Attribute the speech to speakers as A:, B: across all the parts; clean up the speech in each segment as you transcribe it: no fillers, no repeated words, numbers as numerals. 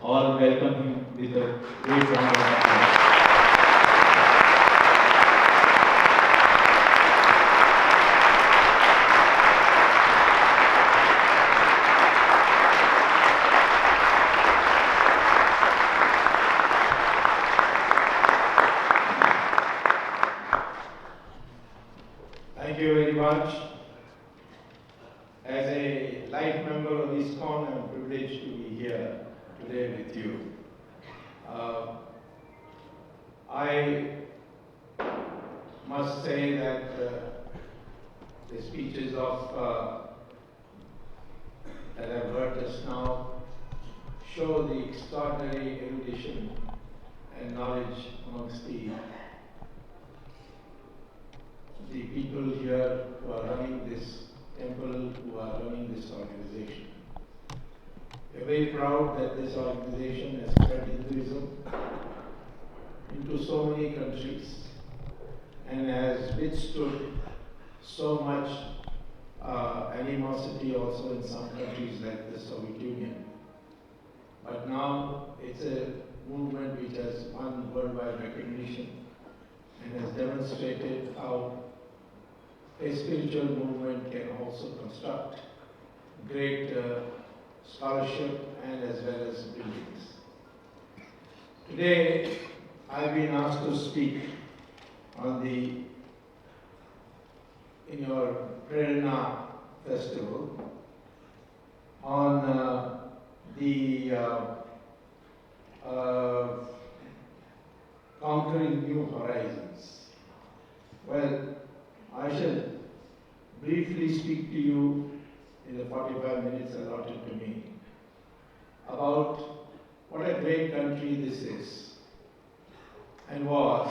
A: all welcome him with a great round of applause. Thank you very much. As a life member of ISKCON, I'm privileged to be here today with you. I must say that the speeches that I've heard just now show the extraordinary erudition and knowledge amongst the people here who are running this temple, who are running this organization. We are very proud that this organization has spread Hinduism into so many countries and has withstood so much animosity also in some countries like the Soviet Union. But now it's a movement which has won worldwide recognition and has demonstrated how a spiritual movement can also construct great scholarship and as well as buildings. Today, I've been asked to speak on in your Prerna festival on conquering new horizons. Well, I shall briefly speak to you in the 45 minutes allotted to me about what a great country this is and was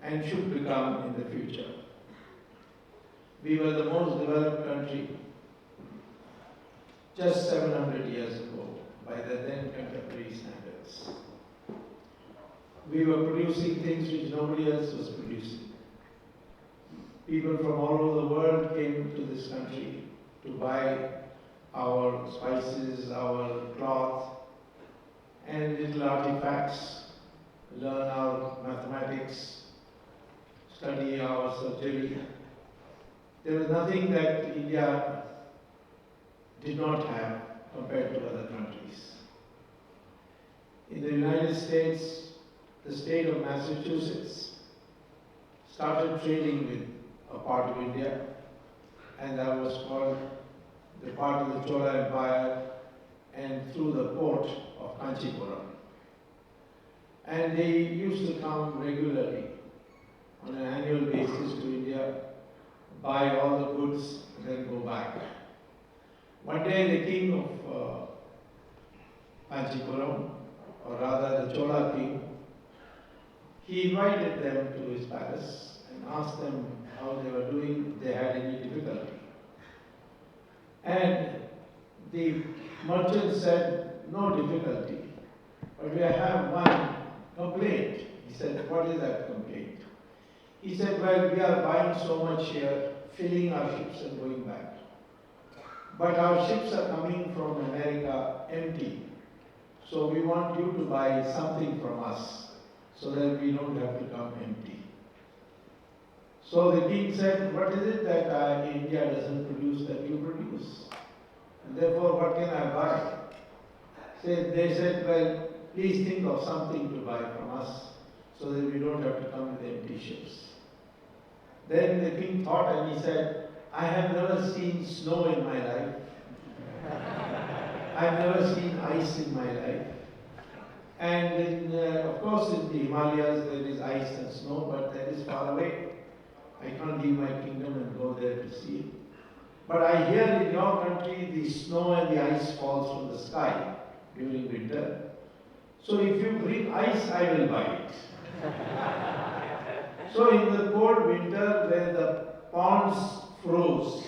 A: and should become in the future. We were the most developed country just 700 years ago by the then contemporary standards. We were producing things which nobody else was producing. People from all over the world came to this country to buy our spices, our cloth, and little artifacts, learn our mathematics, study our surgery. There was nothing that India did not have compared to other countries. In the United States, the state of Massachusetts started trading with a part of India, and that was called the part of the Chola Empire and through the port of Kanchipuram. And they used to come regularly on an annual basis to India, buy all the goods, and then go back. One day the king of Kanchipuram, or rather the Chola king, he invited them to his palace and asked them how they were doing, if they had any difficulty. And the merchant said, no difficulty, but we have one complaint. He said, what is that complaint? He said, well, we are buying so much here, filling our ships and going back. But our ships are coming from America empty. So we want you to buy something from us so that we don't have to come empty. So the king said, what is it that India doesn't produce that you produce? And therefore, what can I buy? They said, well, please think of something to buy from us so that we don't have to come with empty ships. Then the king thought and he said, I have never seen snow in my life. I've never seen ice in my life. And of course in the Himalayas there is ice and snow, but that is far away. I can't leave my kingdom and go there to see it. But I hear in your country the snow and the ice falls from the sky during winter. So if you bring ice, I will buy it. So in the cold winter where the ponds froze,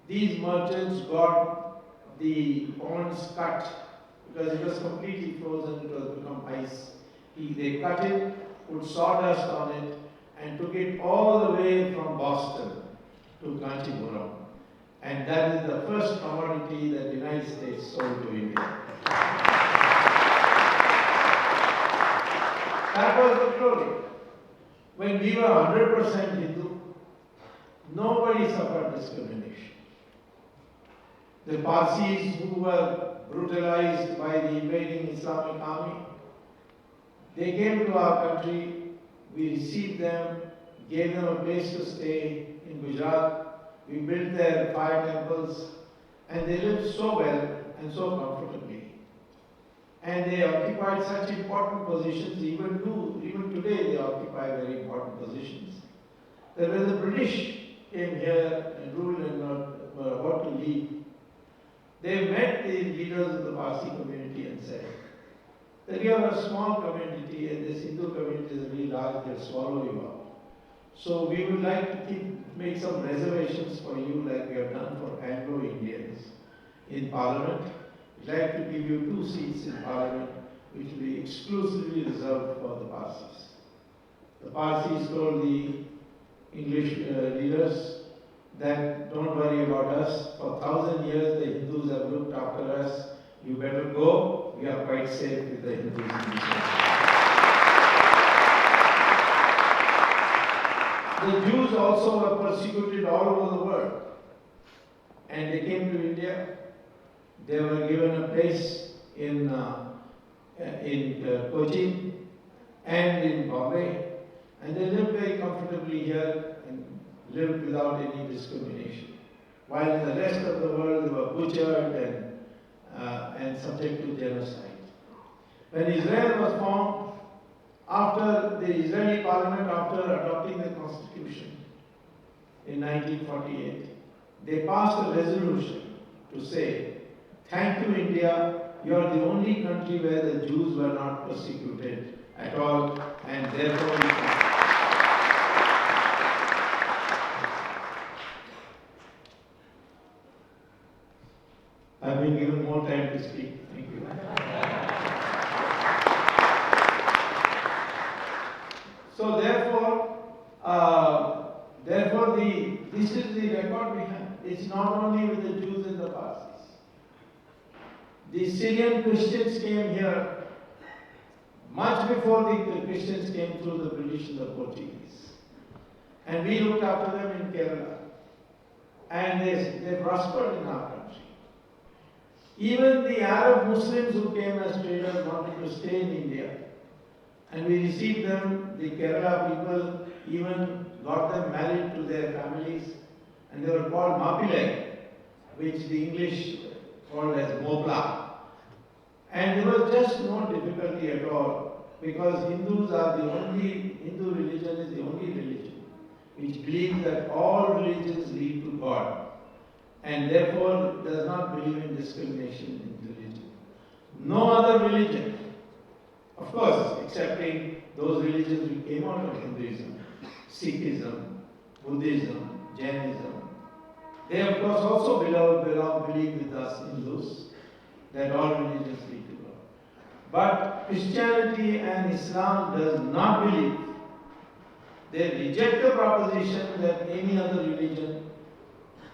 A: these merchants got the ponds cut because it was completely frozen, it was become ice. They cut it, put sawdust on it, and took it all the way from Boston to Kanchipuram. And that is the first commodity that the United States sold to India. That was the glory. When we were 100% Hindu, nobody suffered discrimination. The Parsis who were brutalized by the invading Islamic army, they came to our country, we received them, gave them a place to stay in Gujarat. We built their 5 temples, and they lived so well and so comfortably. And they occupied such important positions, even today they occupy very important positions. That when the British came here and ruled and were about to leave, they met the leaders of the Parsi community and said that you are a small community and this Hindu community is really large, they'll swallow you up. So we would like to make some reservations for you like we have done for Anglo-Indians in Parliament. We'd like to give you 2 seats in Parliament which will be exclusively reserved for the Parsis. The Parsis told the English leaders that don't worry about us. For 1,000 years the Hindus have looked after us. You better go. We are quite safe with the Hindus in this country. The Jews also were persecuted all over the world. And they came to India. They were given a place in Cochin and in Bombay. And they lived very comfortably here and lived without any discrimination. While in the rest of the world they were butchered and subject to genocide. When Israel was formed, after the Israeli parliament, after adopting the constitution in 1948, they passed a resolution to say, thank you India, you are the only country where the Jews were not persecuted at all, and therefore we can. I've been given more time to speak. Thank you. So therefore, this is the record we have. It's not only with the Jews and the Parsis. The Syrian Christians came here much before the Christians came through the British and the Portuguese. And we looked after them in Kerala. And they prospered in our country. Even the Arab Muslims who came as traders wanted to stay in India. And we received them, the Kerala people even got them married to their families. And they were called Mapilai, which the English called as Mopla. And there was just no difficulty at all, because Hindu religion is the only religion which believes that all religions lead to God, and therefore does not believe in discrimination in religion. No other religion, of course, excepting those religions which came out of Hinduism, Sikhism, Buddhism, Jainism, they of course also believe with us Hindus that all religions lead to God. But Christianity and Islam does not believe. They reject the proposition that any other religion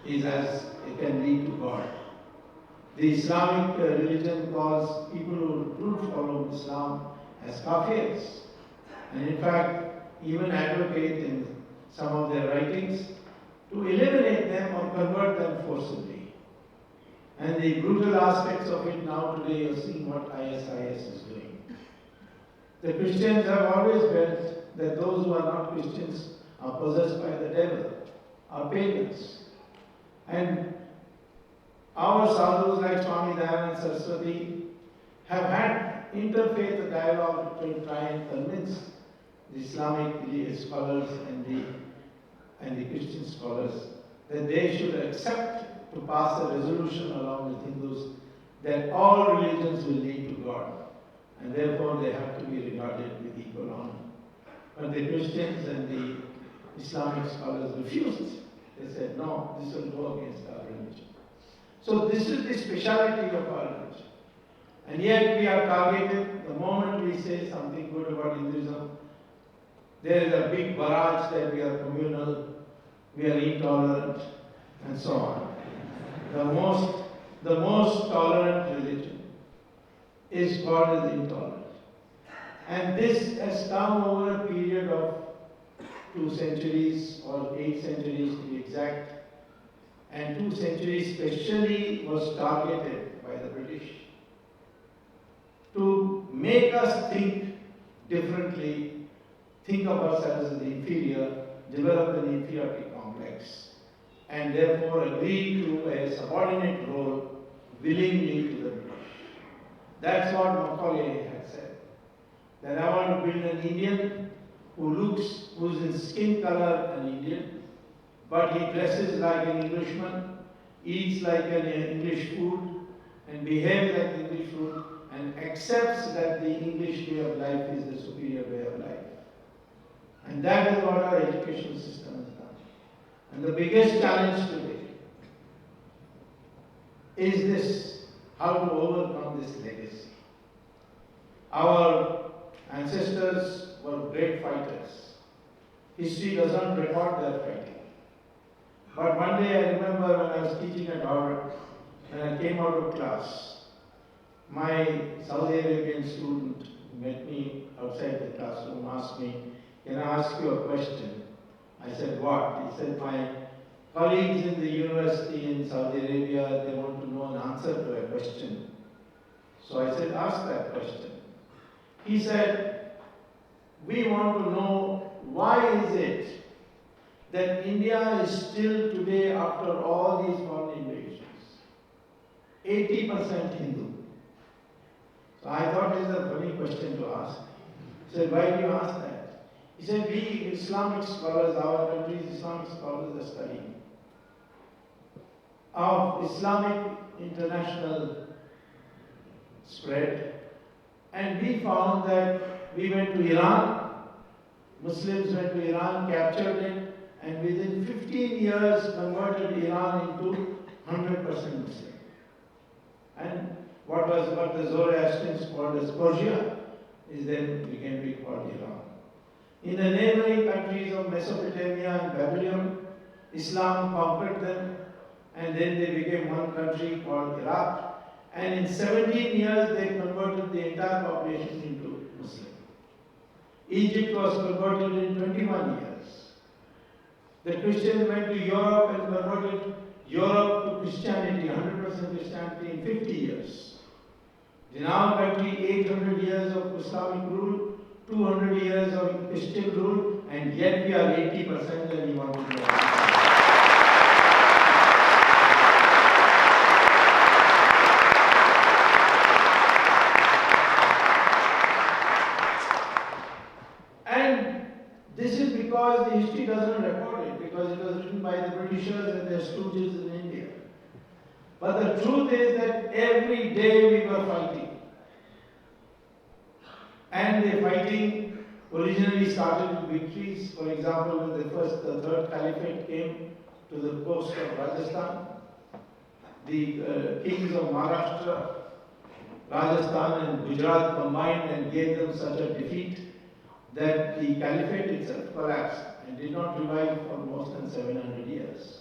A: is as it can lead to God. The Islamic religion calls people who don't follow Islam as kafirs, and in fact even advocate in some of their writings to eliminate them or convert them forcibly. And the brutal aspects of it now today, you're seeing what ISIS is doing. The Christians have always felt that those who are not Christians are possessed by the devil, are pagans. And our sadhus like Swamy and Saraswati have had interfaith dialogue to try and convince the Islamic scholars and the Christian scholars that they should accept to pass a resolution along with Hindus that all religions will lead to God, and therefore they have to be regarded with equal honor. But the Christians and the Islamic scholars refused. They said, no, this will go against our religion. So this is the speciality of our religion. And yet we are targeted. The moment we say something good about Hinduism, there is a big barrage that we are communal, we are intolerant, and so on. the most tolerant religion is God is intolerant. And this has come over a period of 2 centuries or 8 centuries to be exact. And 2 centuries especially was targeted by the British to make us think differently, think of ourselves as the inferior, develop an inferiority complex, and therefore agree to a subordinate role willingly to the British. That's what Macaulay had said. That I want to build an Indian who's in skin color an Indian, but he dresses like an Englishman, eats like an English food, and behaves like English food, and accepts that the English way of life is the superior way of life. And that is what our education system has done. And the biggest challenge today is this, how to overcome this legacy. Our ancestors were great fighters. History does not record their fighting. But one day I remember when I was teaching at Bharat, when I came out of class, my Saudi Arabian student met me outside the classroom, asked me, "Can I ask you a question?" I said, "What?" He said, "My colleagues in the university in Saudi Arabia, they want to know an answer to a question." So I said, "Ask that question." He said, "We want to know why is it that India is still today, after all these foreign invasions, 80% Hindu?" So I thought this is a funny question to ask. He said, "Why do you ask that?" He said, "We Islamic scholars, our country's Islamic scholars are studying of Islamic international spread, and we found that we went to Iran, Muslims went to Iran, captured it, and within 15 years converted Iran into 100% Muslim. And what the Zoroastrians called as Persia is then became to be called Iran. In the neighboring countries of Mesopotamia and Babylon, Islam conquered them, and then they became one country called Iraq. And in 17 years they converted the entire population into Muslim. Egypt was converted in 21 years. The Christians went to Europe and converted Europe to Christianity, 100% Christianity in 50 years. In our country, 800 years of Islamic rule, 200 years of Christian rule, and yet we are 80% and we want to go on. And this is because the history doesn't record it, because it was written by the Britishers and their stooges in India. But the truth is that every day we were fighting. And the fighting originally started with victories. For example, when the third caliphate came to the coast of Rajasthan, the kings of Maharashtra, Rajasthan and Gujarat combined and gave them such a defeat that the caliphate itself collapsed and did not revive for more than 700 years.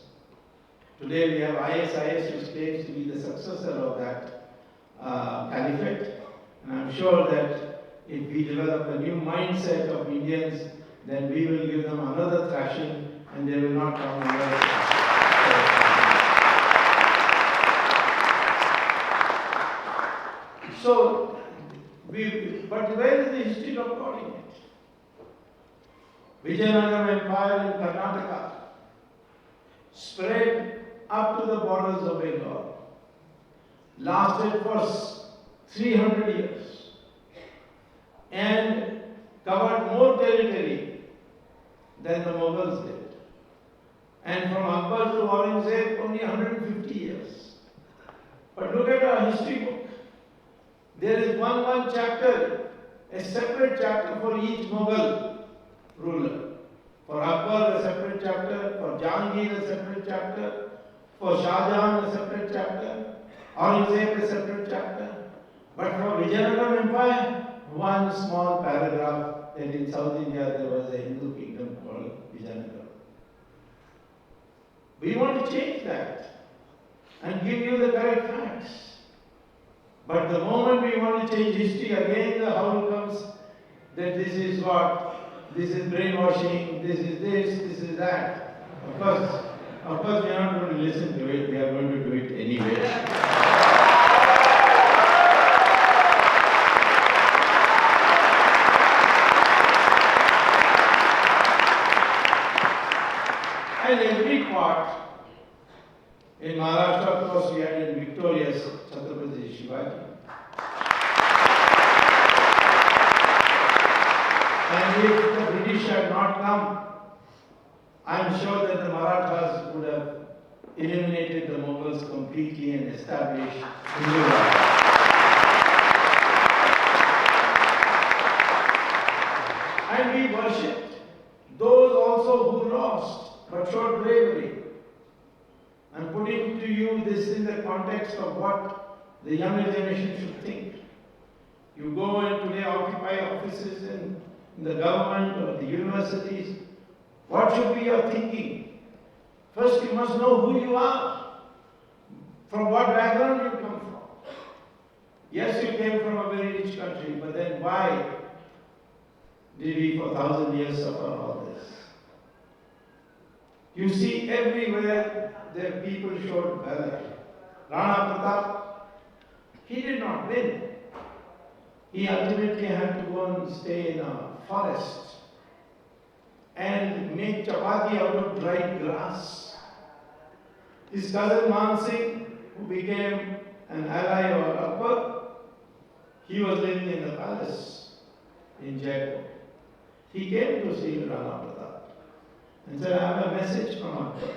A: Today we have ISIS, which claims to be the successor of that caliphate. And I'm sure that if we develop a new mindset of Indians, then we will give them another thrashing and they will not come here. So, but where is the history recording it? Vijayanagara Empire in Karnataka spread up to the borders of Bengal, lasted for 300 years, and covered more territory than the Mughals did. And from Akbar to Aurangzeb, only 150 years. But look at our history book. There is one chapter, a separate chapter for each Mughal ruler. For Akbar, a separate chapter. For Jahangir, a separate chapter. For Shah Jahan, a separate chapter. Aurangzeb, a separate chapter. But for Vijayanagara Empire, one small paragraph that in South India there was a Hindu kingdom called Vijayanagara. We want to change that. and give you the correct facts. But the moment we want to change history, again the howl comes that this is what, this is brainwashing, this is that. Of course we are not going to listen to it, we are going to do it anyway. And every part, in Maharashtra, of course, we had a victorious Chhatrapati Shivaji. And if the British had not come, I am sure that the Marathas would have eliminated the Mughals completely and established Hindu Raj. And we worshipped those also who lost but showed bravery. I'm putting to you this in the context of what the younger generation should think. You go and today occupy offices in the government or the universities. What should be your thinking? First, you must know who you are, from what background you come from. Yes, you came from a very rich country, but then why did we for 1,000 years suffer all this? You see everywhere the people showed valor. Rana Pratap, he did not win. He ultimately had to go and stay in a forest and make chapati out of dried grass. His cousin Man Singh, who became an ally of Akbar, he was living in the palace in Jaipur. He came to see Rana Pratap and said, I have a message from Akbar.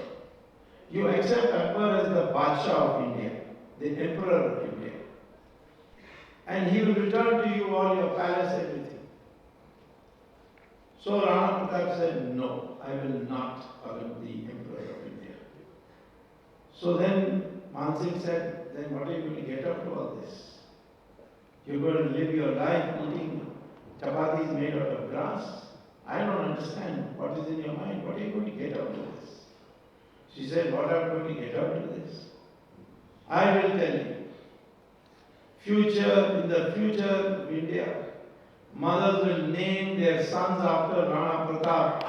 A: You accept Akbar as the Badshah of India, the Emperor of India. And he will return to you all your palace, everything. So Rana Pratap said, no, I will not become the Emperor of India. So then Man Singh said, then what are you going to get out of all this? You're going to live your life eating chapatis made out of grass? I don't understand what is in your mind. What are you going to get out of this? She said, what am I going to get out of this? I will tell you. In the future of India, mothers will name their sons after Rana Pratap.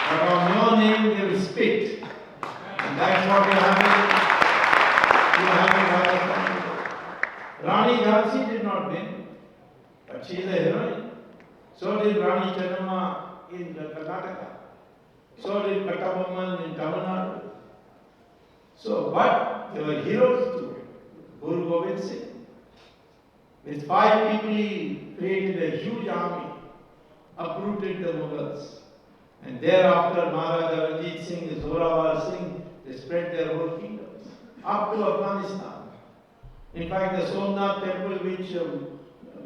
A: But on your name they will spit. And that's what will happen. Rani Jhansi did not win, but she is a heroine. So did Rani Chennamma in Karnataka. So did Kattabomman in Tamil Nadu. So, but there were heroes too. Guru Gobind Singh. With 5 people he created a huge army, uprooted the Mughals. And thereafter Maharaja Ranjit Singh, Zorawar Singh, they spread their whole kingdoms up to Afghanistan. In fact, the Somnath temple which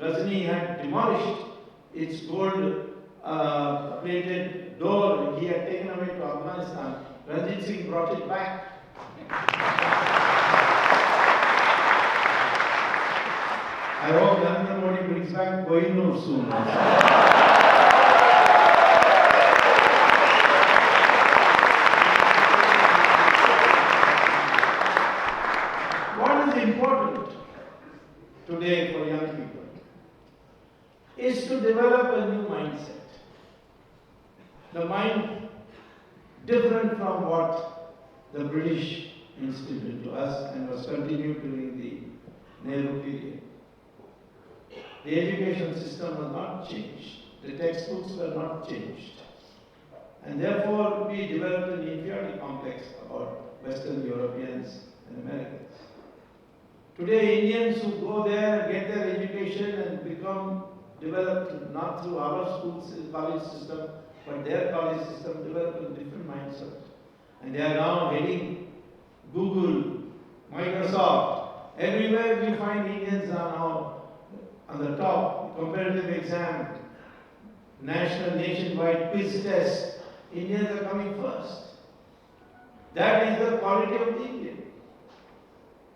A: Ghazni had demolished, its gold plated door he had taken away to Afghanistan. Ranjit Singh brought it back. I hope Narendra Modi brings back Kohinoor soon. What is important today for young people is to develop a new mindset. The mind different from what the British instilled into us and was continued during the Nehru period. The education system was not changed. The textbooks were not changed. And therefore, we developed an inferiority complex about Western Europeans and Americans. Today, Indians who go there and get their education and become developed not through our schools, college system, but their college system developed a different mindset. And they are now heading Google, Microsoft. Everywhere you find Indians are now on the top. Comparative exam, nationwide quiz test. Indians are coming first. That is the quality of the Indian.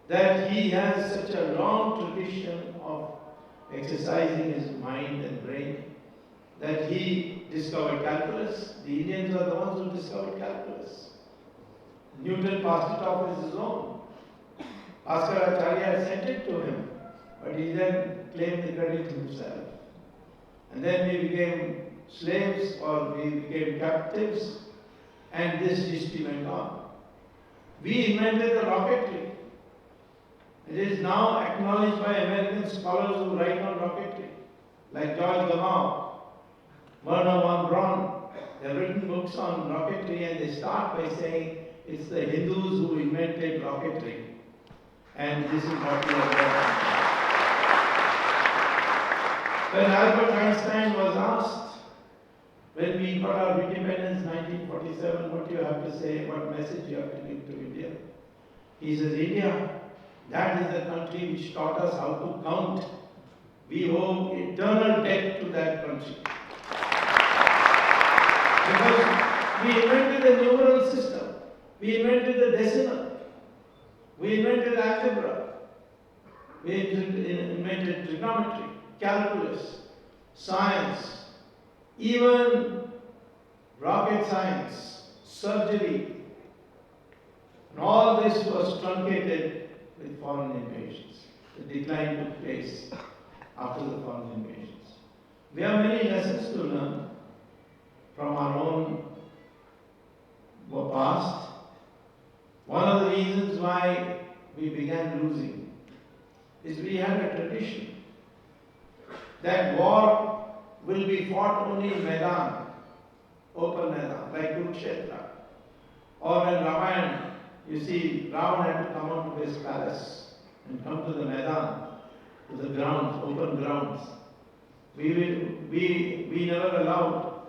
A: That he has such a long tradition of exercising his mind and brain. that he discovered calculus. The Indians are the ones who discovered calculus. Newton passed it off as his own. Bhaskaracharya sent it to him, but he then claimed the credit himself. And then we became slaves or we became captives, and this history went on. We invented the rocketry. It is now acknowledged by American scholars who write on rocketry, like George Gamow, Werner von Braun. They have written books on rocketry, and they start by saying it's the Hindus who invented rocketry. And this is what we have done. When Albert Einstein was asked, when we got our independence in 1947, what do you have to say, what message you have to give to India? He says, India, that is the country which taught us how to count. We owe eternal debt to that country. Because we invented the numeral system, we invented the decimal, we invented algebra, we invented trigonometry, calculus, science, even rocket science, surgery. And all this was truncated with foreign invasions. The decline took place after the foreign invasions. We have many lessons to learn from our own past. One of the reasons why we began losing is we had a tradition that war will be fought only in Maidan, open Maidan, like Kurukshetra. Or when Ramayana, you see, Ravana had to come out of his palace and come to the Maidan, to the grounds, open grounds. We never allowed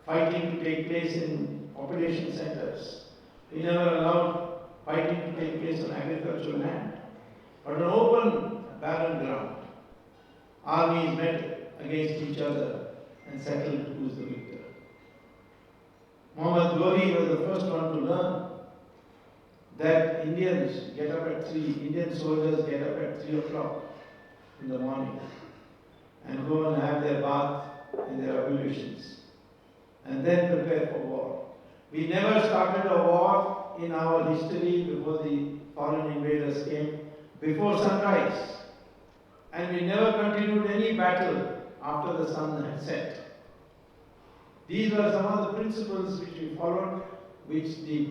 A: fighting to take place in population centers. We never allowed fighting to take place on agricultural land. But on open, barren ground, armies met against each other and settled who's the victor. Muhammad Ghori was the first one to learn that Indians get up at 3, Indian soldiers get up at 3 o'clock in the morning and go and have their bath in their ablutions and then prepare for war. We never started a war in our history before the foreign invaders came before sunrise. And we never continued any battle after the sun had set. These were some of the principles which we followed, which the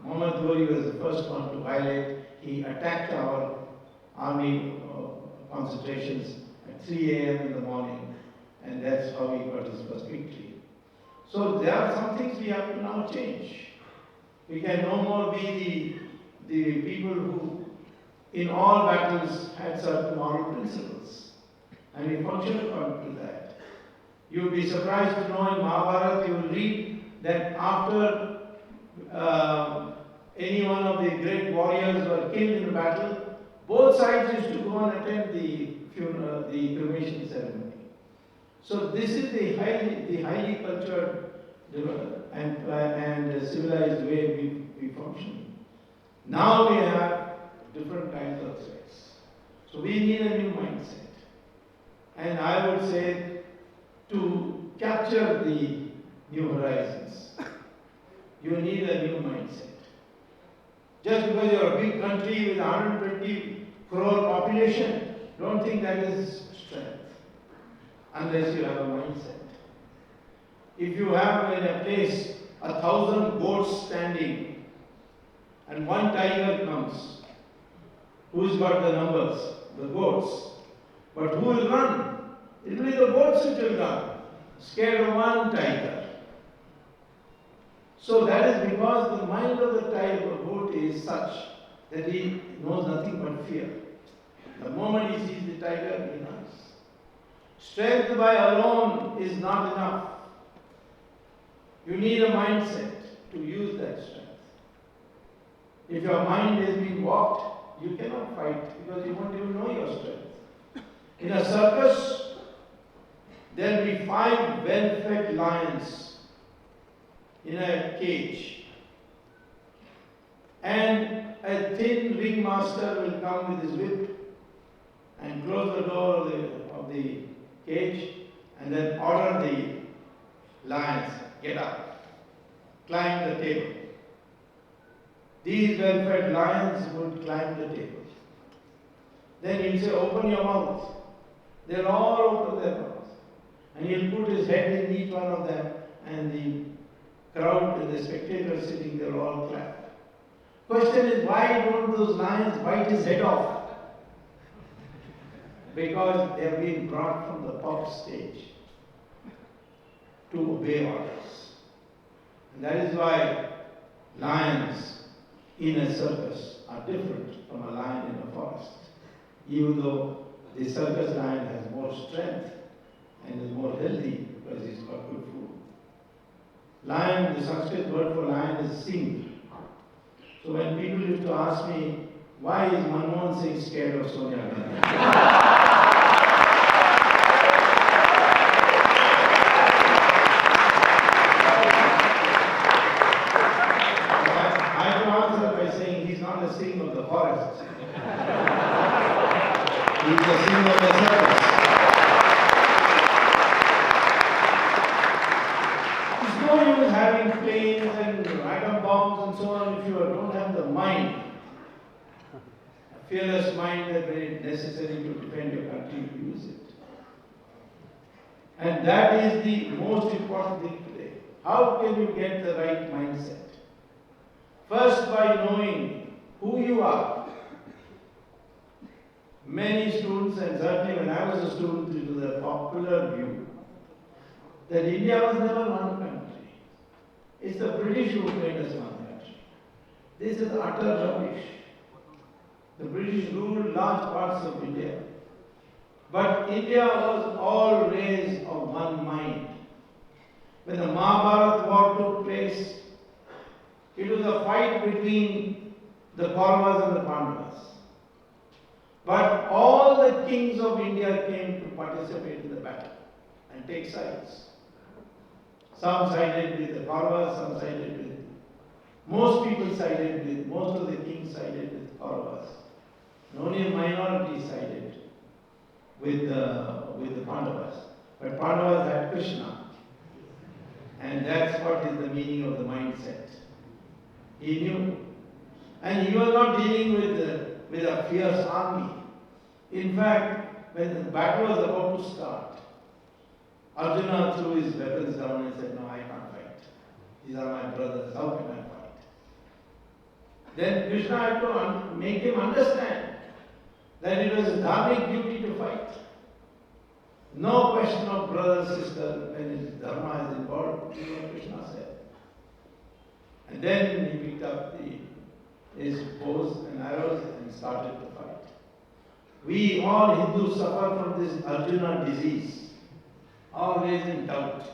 A: Muhammad Ghori was the first one to violate. He attacked our army concentrations at 3 a.m. in the morning, and that's how he got his first victory. So there are some things we have to now change. We can no more be the people who in all battles had certain moral principles, and we function according to that. You will be surprised to know in Mahabharata you will read that after any one of the great warriors were killed in a battle, both sides used to go and attend the cremation ceremony. So this is the highly cultured and civilized way we function. Now we have different kinds of threats. So we need a new mindset. And I would say to capture the new horizons, you need a new mindset. Just because you're a big country with 120 crore population, don't think that is strength, unless you have a mindset. If you have in a place 1,000 goats standing and one tiger comes, who's got the numbers? The goats. But who will run? It will be the goats which will run, scared of one tiger. So that is because the mind of the tiger or goat is such that he knows nothing but fear. The moment he sees the tiger, he runs. Strength by alone is not enough. You need a mindset to use that strength. If your mind is being walked, you cannot fight because you won't even know your strength. In a circus, there will be 5 well-fed lions in a cage. And a thin ringmaster will come with his whip and close the door of the cage and then order the lions, get up, climb the table. These well-fed lions would climb the table. Then he'll say, open your mouth. They'll all open their mouths. And he'll put his head in each one of them, and the crowd and the spectators sitting there all clap. Question is, why don't those lions bite his head off? Because they have been brought from the pop stage to obey orders. And that is why lions in a circus are different from a lion in a forest. Even though the circus lion has more strength and is more healthy because he's got good food. Lion, the Sanskrit word for lion is sing. So when people used to ask me, why is Manmohan Singh scared of Sonia Gandhi? A sing of the forest. He's a sing of the circus. It's no use having planes and atom bombs and so on if you don't have the mind, a fearless mind that when it's necessary to defend your country, you use it. And that is the most important thing today. How can you get the right mindset? First, by knowing who you are. Many students, and certainly when I was a student, it was a popular view that India was never one country. It's the British who made us one country. This is utter rubbish. The British ruled large parts of India. But India was always of one mind. When the Mahabharata war took place, it was a fight between the Kauravas and the Pandavas. But all the kings of India came to participate in the battle and take sides. Some sided with the Kauravas, some sided with, most people sided with, most of the kings sided with Kauravas. And only a minority sided with the Pandavas. But Pandavas had Krishna. And that's what is the meaning of the mindset. He knew. And he was not dealing with a fierce army. In fact, when the battle was about to start, Arjuna threw his weapons down and said, no, I can't fight. These are my brothers, how can I fight? Then Krishna had to make him understand that it was a dharmic duty to fight. No question of brother, sister, when his dharma is involved, this is what Krishna said. And then he picked up his bows and arrows and started to fight. We all Hindus suffer from this Arjuna disease, always in doubt.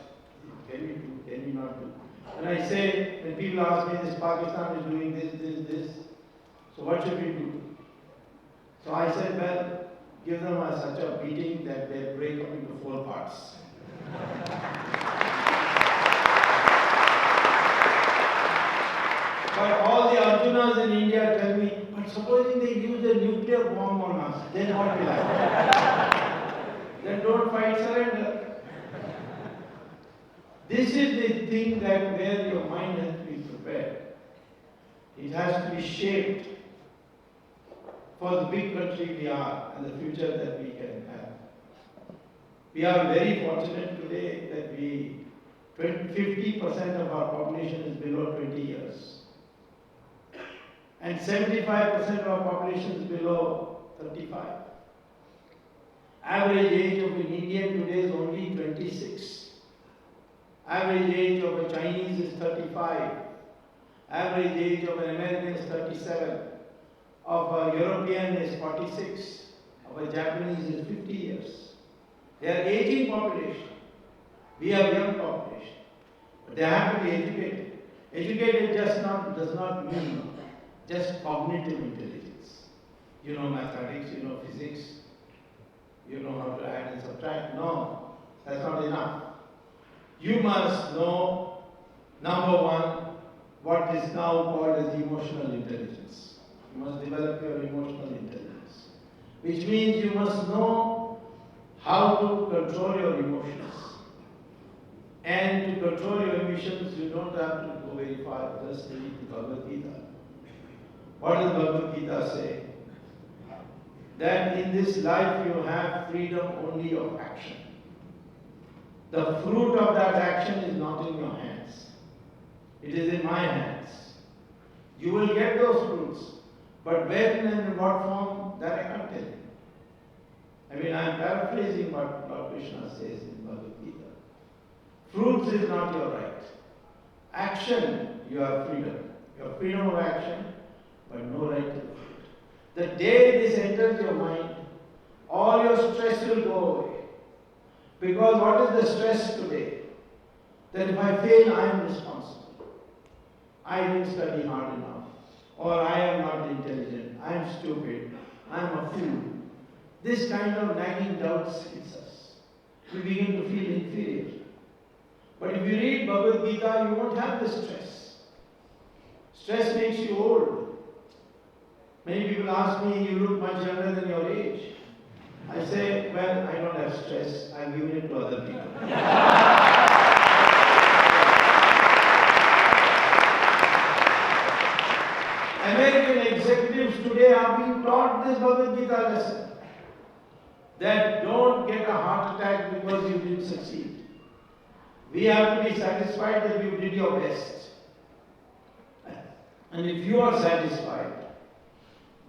A: Can we do? Can we not do? When I say, when people ask me, this Pakistan is doing this, so what should we do? So I said, well, give them such a beating that they break up into 4 parts. But all the Arjunas in India tell me, but supposing they use a nuclear bomb on us, then what will happen? Then don't fight, surrender. This is the thing that where your mind has to be prepared. It has to be shaped for the big country we are and the future that we can have. We are very fortunate today that 50% of our population is below 20 years. And 75% of our population is below 35. Average age of an Indian today is only 26. Average age of a Chinese is 35. Average age of an American is 37. Of a European is 46. Of a Japanese is 50 years. They are aging population. We have young population. But they have to be educated. Educated does not mean just cognitive intelligence. You know mathematics, you know physics, you know how to add and subtract. No, that's not enough. You must know, number one, what is now called as emotional intelligence. You must develop your emotional intelligence. Which means you must know how to control your emotions. And to control your emotions, you don't have to go very far, just read the Bhagavad Gita. What does Bhagavad Gita say? That in this life you have freedom only of action. The fruit of that action is not in your hands. It is in my hands. You will get those fruits, but when and in what form, that I can't tell you. I mean, I am paraphrasing what Lord Krishna says in Bhagavad Gita. Fruits is not your right. Action, you have freedom. You have freedom of action, but no right to the fruit. The day this enters your mind, all your stress will go away. Because what is the stress today? That if I fail, I am responsible. I didn't study hard enough. Or I am not intelligent. I am stupid. I am a fool. This kind of nagging doubts hits us. We begin to feel inferior. But if you read Bhagavad Gita, you won't have this stress. Stress makes you old. Many people ask me, you look much younger than your age. I say, well, I don't have stress. I've given it to other people. American executives today are being taught this Bhagavad Gita lesson. That don't get a heart attack because you didn't succeed. We have to be satisfied that you did your best. And if you are satisfied,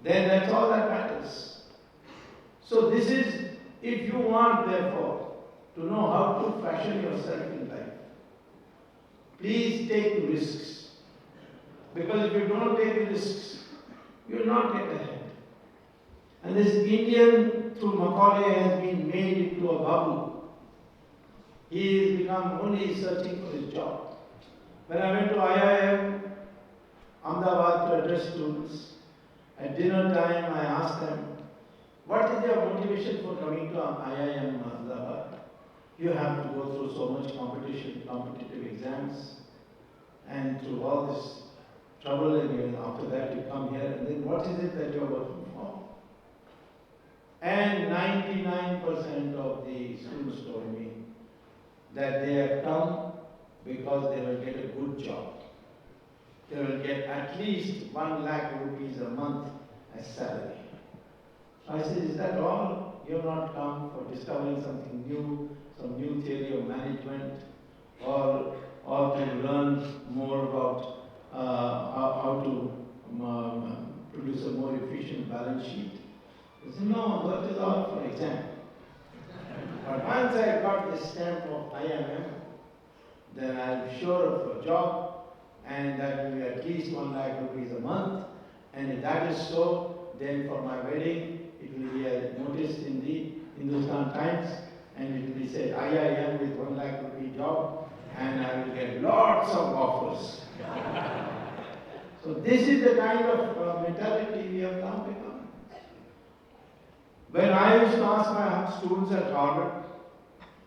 A: then that's all that matters. So this is, if you want therefore to know how to fashion yourself in life, please take risks. Because if you don't take risks, you will not get ahead. And this Indian through Macaulay has been made into a babu. He has become only searching for his job. When I went to IIM Ahmedabad to address students, at dinner time I asked them, what is your motivation for coming to IIM Ahmedabad? You have to go through so much competition, competitive exams, and through all this trouble, and after that you come here, and then what is it that you are working for? And 99% of the students told me that they have come because they will get a good job. They will get at least 1 lakh rupees a month as salary. I said, is that all? You have not come for discovering something new, some new theory of management, or to learn more about how to produce a more efficient balance sheet. I said, no, that is all for exam. But once I got the stamp of IMM, then I'm sure of a job, and that will be at least 1 lakh rupees a month. And if that is so, then for my wedding, it will be a notice in the Hindustan Times, and it will be said, IIM with 1 lakh rupee job, and I will get lots of offers. So this is the kind of mentality we have now become. When I used to ask my students at Harvard,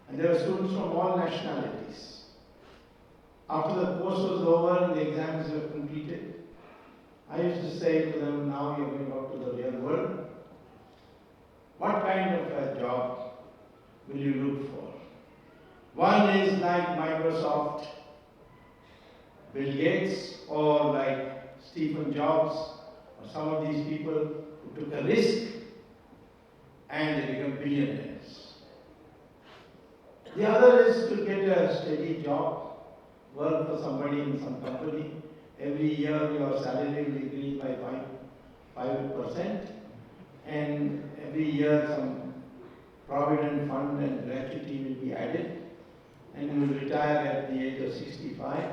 A: and there were students from all nationalities, after the course was over and the exams were completed, I used to say to them, now you're going out to the real world. What kind of a job will you look for? One is like Microsoft, Bill Gates, or like Stephen Jobs, or some of these people who took a risk and they become billionaires. The other is to get a steady job, work for somebody in some company. Every year your salary will increase by 5%, and every year some provident fund and gratuity will be added, and you will retire at the age of 65,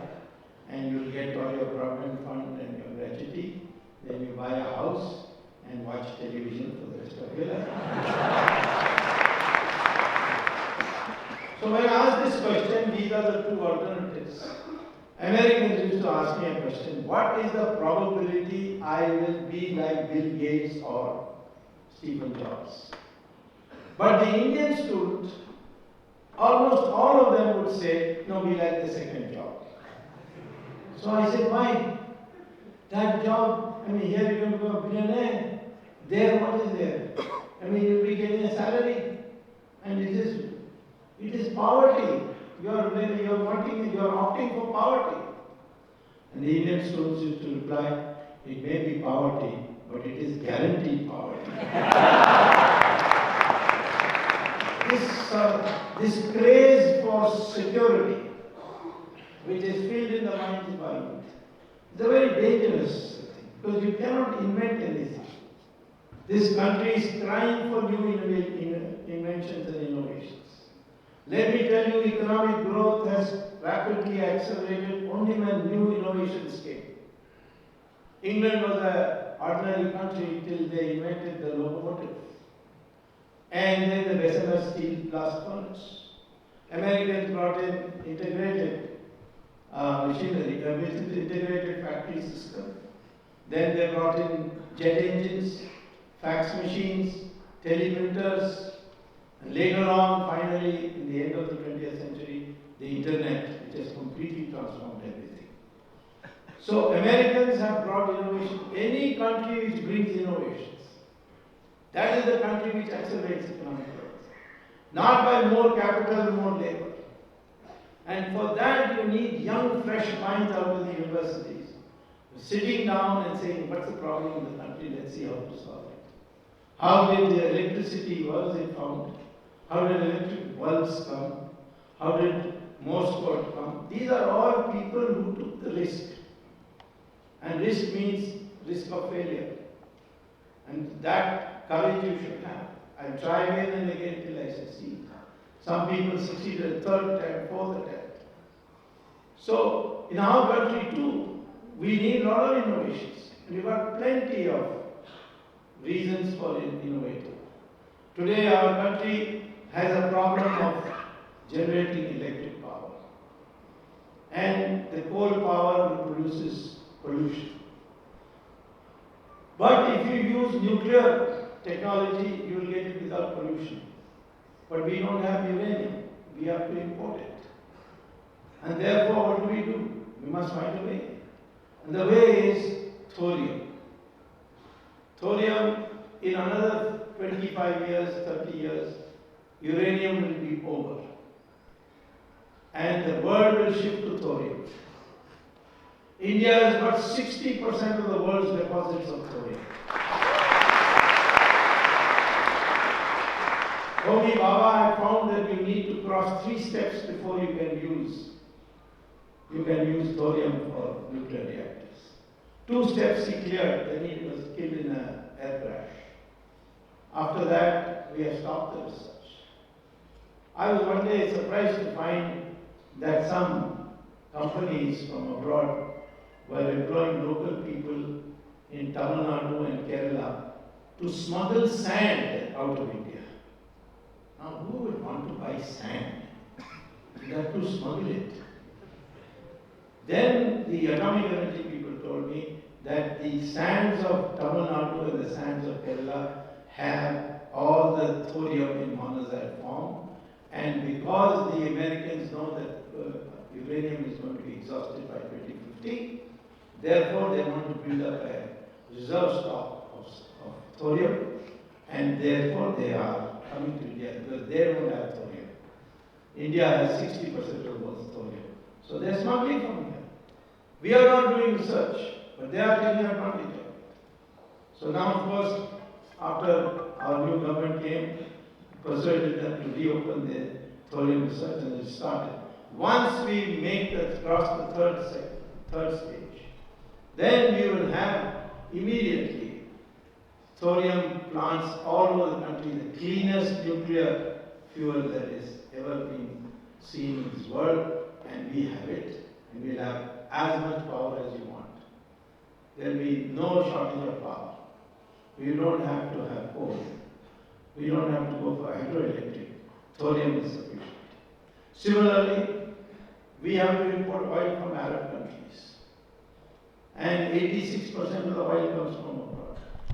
A: and you will get all your provident fund and your gratuity. Then you buy a house and watch television for the rest of your life. So when I ask this question, these are the two alternatives. Americans used to ask me a question, what is the probability I will be like Bill Gates or Stephen Jobs? But the Indian student, almost all of them would say, no, we like the second job. So I said, why? That job, I mean, here you're going to become a billionaire. There, what is there? I mean, you'll be getting a salary. And it is poverty. You are opting for poverty. And the Indian students used to reply, it may be poverty, but it is guaranteed poverty. This craze for security, which is filled in the minds by youth, is a very dangerous thing, because you cannot invent anything. This country is crying for new inventions and innovations. Let me tell you, economic growth has rapidly accelerated only when new innovations came. England was an ordinary country till they invented the locomotive. And then the Bessemer steel blast furnace. Americans brought in integrated machinery, integrated factory system. Then they brought in jet engines, fax machines, teleprinters, and later on, finally, in the end of the 20th century, the internet, which has completely transformed everything. So Americans have brought innovation. Any country which brings innovations, that is the country which accelerates economic growth. Not by more capital, more labor. And for that you need young, fresh minds out of the universities, sitting down and saying, what's the problem in the country? Let's see how to solve it. How did the electricity, was it found? How did electric bulbs come? How did Morse code come? These are all people who took the risk. And risk means risk of failure. And that courage you should have. I try again and again till I succeed. Some people succeed at the third attempt, fourth attempt. So, in our country too, we need a lot of innovations. And we've got plenty of reasons for innovating. Today, our country has a problem of generating electric power. And the coal power produces pollution. But if you use nuclear technology, you will get it without pollution. But we don't have uranium. We have to import it. And therefore, what do? We must find a way. And the way is thorium. Thorium, in another 25 years, 30 years, uranium will be over. And the world will shift to thorium. India has got 60% of the world's deposits of thorium. Swamy Baba had found that you need to cross 3 steps before you can use thorium for nuclear reactors. 2 steps he cleared, then he was killed in an air crash. After that, we have stopped the research. I was one day surprised to find that some companies from abroad were employing local people in Tamil Nadu and Kerala to smuggle sand out of India. Now, who would want to buy sand? You have to smuggle it. Then the atomic energy people told me that the sands of Tamil Nadu and the sands of Kerala have all the thorium in monazite form, and because the Americans know that uranium is going to be exhausted by 2050, therefore they want to build up a reserve stock of thorium, and therefore they are coming to India because they don't have thorium. India has 60% of the world's thorium. So they are smuggling from here. We are not doing research, but they are taking advantage of it. So now, of course, after our new government came, persuaded them to reopen the thorium research, and it started. Once we cross the third stage, then we will have immediately thorium plants all over the country, the cleanest nuclear fuel that has ever been seen in this world, and we have it, and we'll have as much power as you want. There will be no shortage of power. We don't have to have coal. We don't have to go for hydroelectric. Thorium is sufficient. Similarly, we have to import oil from Arab countries. And 86% of the oil comes from abroad.